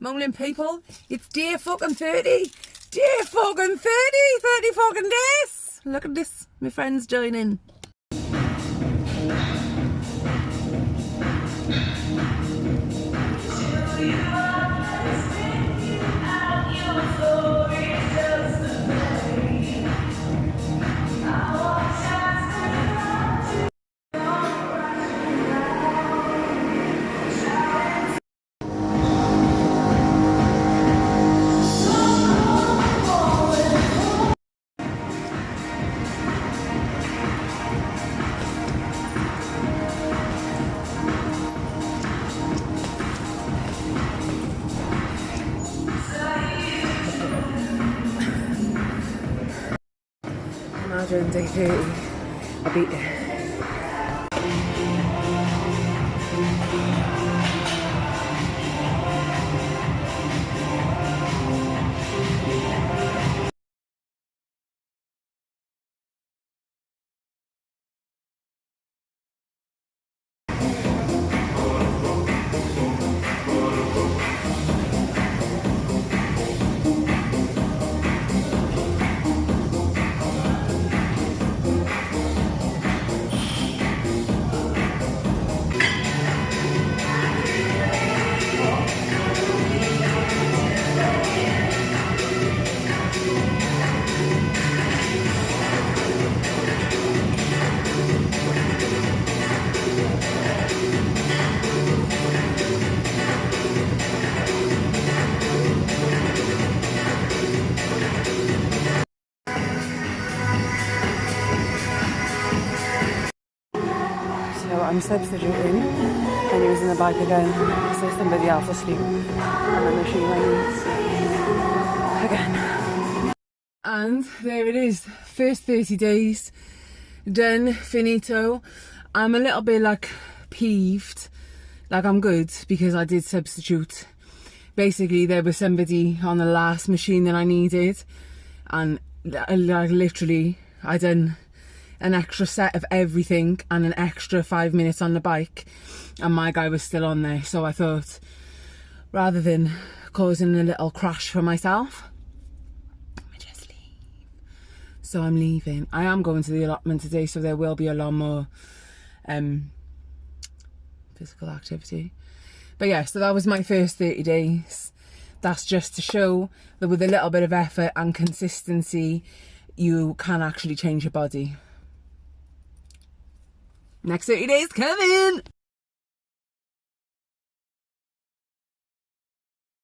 Morning, people. It's day fucking 30. Day fucking 30. 30 fucking days. Look at this. My friends joining. Imagine day 30. I beat it. So I'm substituting and using the bike again. So somebody else asleep and the machine I use again. And there it is. First 30 days done, finito. I'm a little bit like peeved, like I'm good because I did substitute. Basically there was somebody on the last machine that I needed, and like literally I done an extra set of everything and an extra 5 minutes on the bike, and my guy was still on there. So I thought, rather than causing a little crash for myself, I just leave. So I'm leaving. I am going to the allotment today, so there will be a lot more physical activity. But yeah, so that was my first 30 days. That's just to show that with a little bit of effort and consistency, you can actually change your body. Next 30 days coming!